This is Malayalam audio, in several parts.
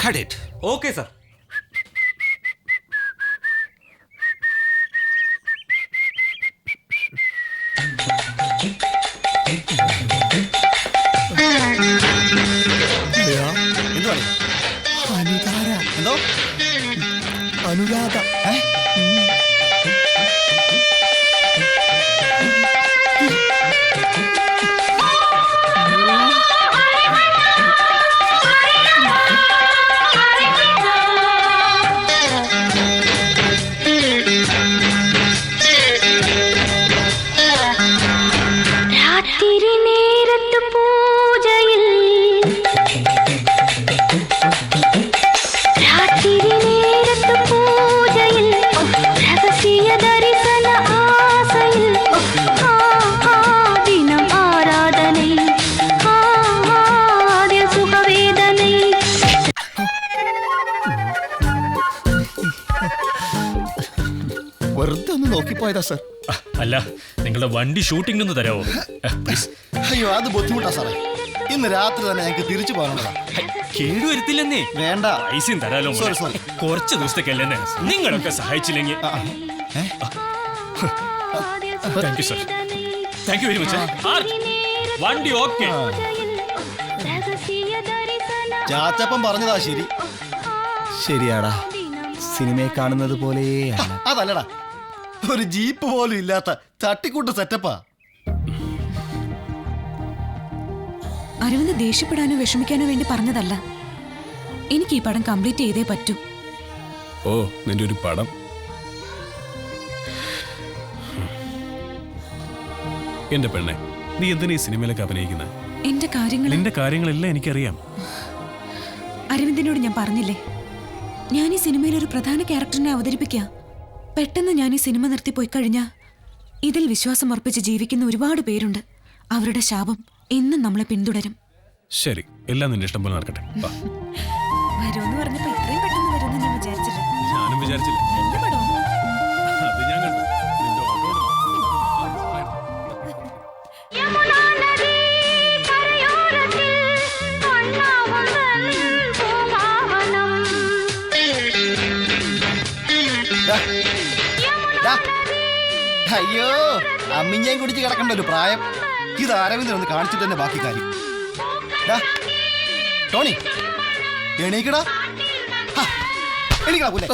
Cut it. Okay, sir. Anuradha വെറുതെ ഒന്ന് നോക്കിപ്പോയതാ സർ. അല്ല, നിങ്ങളുടെ വണ്ടി ഷൂട്ടിംഗ് ഒന്ന് തരാമോ? അയ്യോ, അത് ബുദ്ധിമുട്ടാ സാറേ. ഇന്ന് രാത്രി തന്നെ ഞങ്ങൾക്ക് തിരിച്ചു പോകാനുള്ളതാ. കേടുവരുത്തില്ലെന്നേ. വേണ്ട, പൈസയും തരാലോ. സോറി. കുറച്ച് ദിവസത്തേക്കല്ലേ, നിങ്ങളൊക്കെ സഹായിച്ചില്ലെങ്കിൽ. Thank you sir, thank you very much. വണ്ടി ഓക്കെ. ചാച്ചപ്പൻ പറഞ്ഞതാ ശരി. ശരിയാടാ, സിനിമയെ കാണുന്നത് പോലെ. അതല്ലടാ, ഒരു ജീപ്പ് പോലും ഇല്ലാത്ത തട്ടിക്കൂട്ട് സെറ്റപ്പാ. അരവിന്ദ് ദേഷ്യപ്പെടാനോ വിഷമിക്കാനോ വേണ്ടി പറഞ്ഞതല്ല. എനിക്ക് ഈ പടം കംപ്ലീറ്റ് ചെയ്തേ പറ്റൂ. ഓ, നിന്റെ ഒരു പടം. എന്റെ പെണ്ണെ, നീ എന്തിനാ ഈ സിനിമയിലൊക്കെ അഭിനയിക്കുന്നത്? നിന്റെ കാര്യങ്ങളെല്ലാം എനിക്കറിയാം. അരവിന്ദിനോട് ഞാൻ പറഞ്ഞില്ലേ, ഞാൻ ഈ സിനിമയിൽ ഒരു പ്രധാന ക്യാരക്ടറിനെ അവതരിപ്പിക്കുക. പെട്ടെന്ന് ഞാൻ ഈ സിനിമ നിർത്തി പോയി കഴിഞ്ഞാൽ ഇതിൽ വിശ്വാസം അർപ്പിച്ച് ജീവിക്കുന്ന ഒരുപാട് പേരുണ്ട്. അവരുടെ ശാപം എന്നും നമ്മളെ പിന്തുടരും. ശരി, എല്ലാം നിന്റെ ഇഷ്ടം പോലെ നടക്കട്ടെ. വരുമെന്ന് പറഞ്ഞപ്പോ ഇത്രയും പെട്ടെന്ന് വരുമെന്ന് ഞാൻ വിചാരിച്ചില്ല. ഞാനും വിചാരിച്ചില്ല. എന്റെ പടം അത് ഞാൻ കണ്ടു. നിന്റെ ഓട്ടോട് അയ്യോ, അമ്മിഞ്ഞയും കുടിച്ച് കിടക്കേണ്ട ഒരു പ്രായം. ഇത് അരവിന്ദൻ ഒന്ന് കാണിച്ചിട്ട് തന്നെ ബാക്കി കാര്യം. ടോണി, എണീക്കടാ. എണീക്കടാ പോലെ.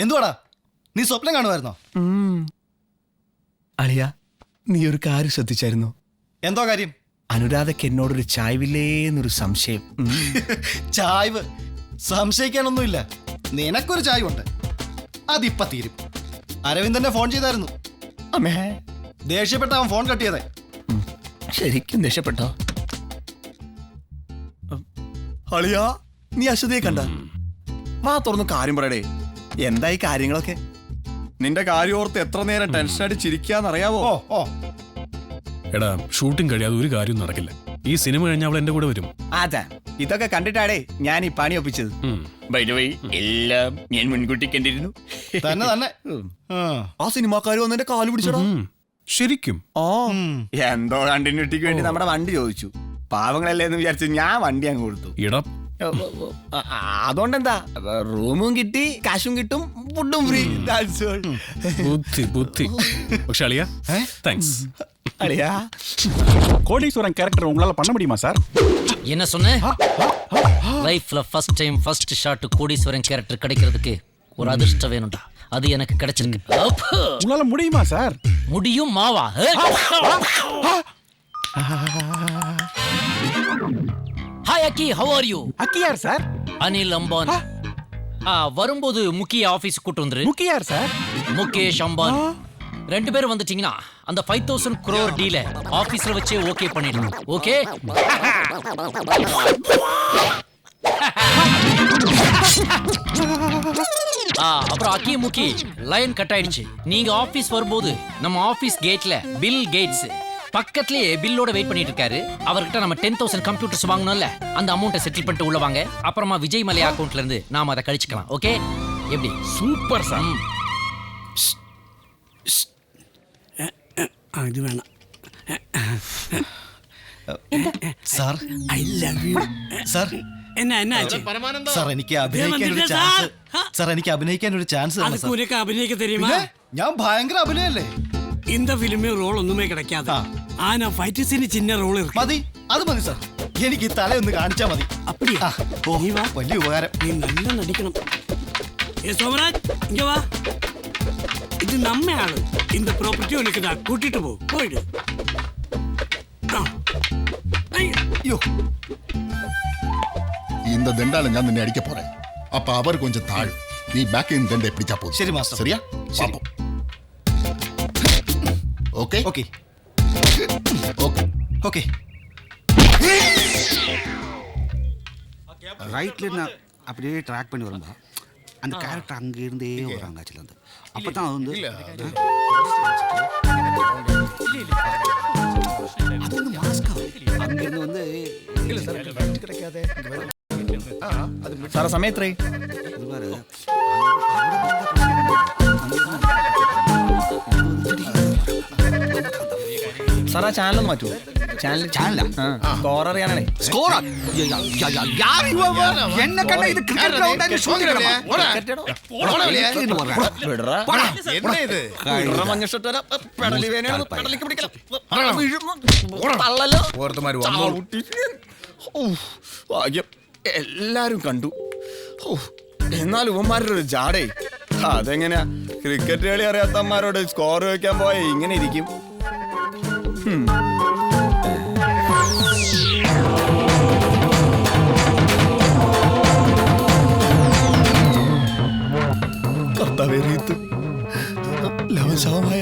എന്തുവാടാ, നീ സ്വപ്നം കാണുമായിരുന്നോ? അളിയ, നീ ഒരു കാര്യം ശ്രദ്ധിച്ചായിരുന്നു? എന്തോ കാര്യം? അനുരാധയ്ക്ക് എന്നോടൊരു ചായ്വില്ലേന്നൊരു സംശയം. ചായ്വ് സംശയിക്കാനൊന്നുമില്ല. നിനക്കൊരു ചായ്വുണ്ട്, അതിപ്പ തീരും. അരവിന്ദനെ ഫോൺ ചെയ്തായിരുന്നു. അമ്മേ, ദേഷ്യപ്പെട്ട അവൻ ഫോൺ കട്ട് ചെയ്തേ. ശരിക്കും ദേഷ്യപ്പെട്ടോ? അളിയാ, നീ അശ്വതിയെ കണ്ട? വാ തുറന്ന് കാര്യം പറയടേ. എന്തായി കാര്യങ്ങളൊക്കെ? നിന്റെ കാര്യം ഓർത്ത് എത്ര നേരം ടെൻഷൻ അടിച്ചിരിക്കാന്നറിയാവോ? എടാ, ഷൂട്ടിംഗ് കഴിയാതെ ഒരു കാര്യവും നടക്കില്ല. ഈ സിനിമ കഴിഞ്ഞാൽ അവൾ എന്റെ കൂടെ വരും. അതാ, ഇതൊക്കെ കണ്ടിട്ടാടേ ഞാൻ ഈ പണി ഒപ്പിച്ചത്. എല്ലാം ഞാൻ മുൻകൂട്ടി കണ്ടിരുന്നു. തന്നെ ആ സിനിമാക്കാർ വന്നെ കാല് പിടിച്ചടാ. ശരിക്കും? എന്തോ കണ്ടിന്യൂറ്റിക്ക് വേണ്ടി നമ്മുടെ വണ്ടി ചോദിച്ചു. പാവങ്ങളല്ലേ എന്ന് വിചാരിച്ചു ഞാൻ വണ്ടി അങ്ങ് കൊടുത്തു. ഇടാ, അതുകൊണ്ടെന്താ, റൂമും കിട്ടി, കാശും കിട്ടും, ഫുഡും ഫ്രീ. ബുദ്ധി. പക്ഷെ അളിയാ, താങ്ക്സ്. அடியா, கோடீஸ்வரன் கேரக்டர் உங்களால பண்ண முடியுமா சார்? என்ன சொன்ன? லைஃப்ல ஃபர்ஸ்ட் டைம் ஃபர்ஸ்ட் ஷாட் கோடீஸ்வரன் கேரக்டர் கிடைக்கிறதுக்கு ஒரு அதிர்ஷ்டம் வேணும்டா. அது எனக்கு கிடைச்சிருக்கு. உங்களால முடியுமா சார்? முடியும் மாவா. ஹாய் அக்கி, ஹவ் ஆர் யூ? அக்கி யார் சார்? அனில் அம்பானி. வரும்போது முக்கிய ஆபீஸ் கூட்டு வந்துரு. முக்கி யார் சார்? முகேஷ் அம்பானி. 2 பேரும் வந்துட்டீங்கன்னா அந்த 5000 crore டீல ஆபீஸ்ல வச்சே ஓகே பண்ணிடலாம். ஓகே? அப்புறம் அக்கி முக்கி லைன் கட் ஆயிடுச்சு. நீங்க ஆபீஸ் வரும்போது நம்ம ஆபீஸ் கேட்ல பில் கேட்ஸ் பக்கத்துலயே பில்லோட வெயிட் பண்ணிட்டு இருக்காரு. அவர்கிட்ட நம்ம 10,000 கம்ப்யூட்டர்ஸ் வாங்கணும்ல, அந்த அமௌண்ட்டை செட்டில் பண்ணிட்டு உள்ள வாங்க. அப்புறமா விஜய் மலை அக்கவுண்ட்ல இருந்து நாம அதை கழிச்சுக்கலாம். ஓகே? எப்படி? Super sir. இது வேணாம். Sir I love you. Sir എന്നാ ആச்சு? സാർ എനിക്ക് അഭിനയിക്കാൻ ഒരു ചാൻസ്. സാർ എനിക്ക് അഭിനയിക്കാൻ ഒരു ചാൻസ് തരണം அதுக்கு സാർ. உனக்கு அபிநயிக்க தெரியுமா? പിന്നെ ഞാൻ ഭയങ്കര അഭിനയല്ലേ. இந்த ஃபிலிமே ரோல் ஒண்ணுமே கிடைக்காது. ஆனா ஃபைட் சீன் சின்ன ரோல் இருக்கு. മതി, അത് മതി സാർ. എനിക്ക് ഈ തലയൊന്ന് കാണിച്ചാ മതി. அப்படியா? ഓ, നീ വാ. വലിയ ഉപകാരം. நீ நல்லா நடிக்கணும். ஏ சோமராஜ், இங்க வா. இது நம்ம ஆளு. இந்த ப்ராப்பர்ட்டி உனக்கு தான். கூட்டிட்டு போ. போயிடு. അയ്യോ, இந்த தண்டால நான் நின்று அடிக்க போறேன். அப்ப அவர் கொஞ்சம் தாழ், நீ பேக் இந்த தண்டை பிடிச்சா போதும். ശരി മാസ്റ്റർ. சரியா? ശരി. பாப்போம். Okay okay okay. ഓക്കെ. ரைட்ல நான் அப்படியே ட்ராக் பண்ணி வரும்பா அந்த கேரக்டர் அங்க இருந்தே வராங்க ஆக்சுவலா வந்து அப்பதான் அது வந்து அது வந்து மாஸ்கா அங்க இருந்து வந்து സാറേ സമയത്രേ? இது பாரு സാർ ആ ചാനൽ ഒന്ന് മാറ്റുമോ? சேனலா സ്കോർ അറിയാനാണേ. ஸ்கோரா யார் என்ன கண்ணா இது கிரிக்கெட் கிரவுண்ட் ஷூட்டிங் എല്ലാരും കണ്ടു. എന്നാലും ഇവന്മാരുടെ ഒരു ജാടേ. അതെങ്ങനെയാ ക്രിക്കറ്റ് കളി അറിയാത്തമാരോട് സ്കോർ വെക്കാൻ പോയ ഇങ്ങനെ ഇരിക്കും. ലവശവമായ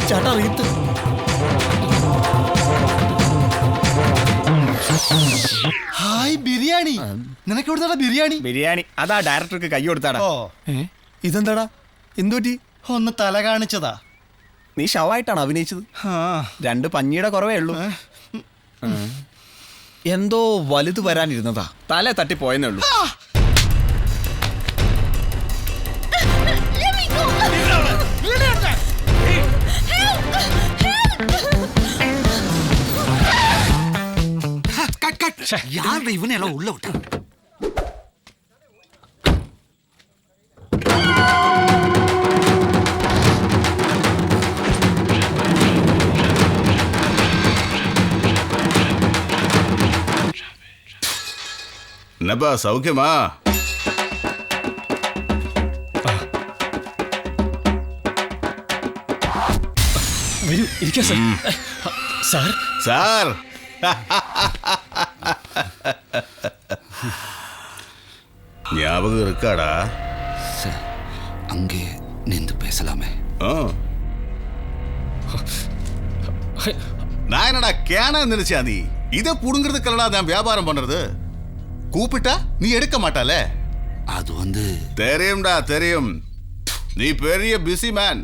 ചേട്ടാ റീത്ത്. ഹായ് ബിരിയാണി. നിനക്ക് എവിടുന്നാ ബിരിയാണി? ബിരിയാണി അതാ ഡയറക്ടർക്ക് കൈ കൊടുത്താടാ. ഓ, ഇതെന്താടാ? എന്തുപറ്റി? ഒന്ന് തല കാണിച്ചതാ. നീ ഷവായിട്ടാണ് അഭിനയിച്ചത്? ആ, 2 പഞ്ഞിയുടെ കുറവേ ഉള്ളൂ. എന്തോ വലുത് വരാനിരുന്നതാ, തല തട്ടിപ്പോയെന്നേ ഉള്ളൂ. கட் கட் யார் இவனை எல்லாம் உள்ள விட்டா? என்னப்பா சௌக்கியமா? വരൂ, ഇരിക്കാം സാർ. സാർ சார் ஞாபகம் இருக்காடா? சார் அங்கே நின்று பேசலாமே? ஆ. நான் என்னடா கேனா நினைச்சா? நீ இதை புடுங்கிறதுக்கல்லடா நான் வியாபாரம் பண்றது. கூப்பிட்டா நீ எடுக்க மாட்டால. அது வந்து தெரியும்டா தெரியும், நீ பெரிய பிஸி மேன்.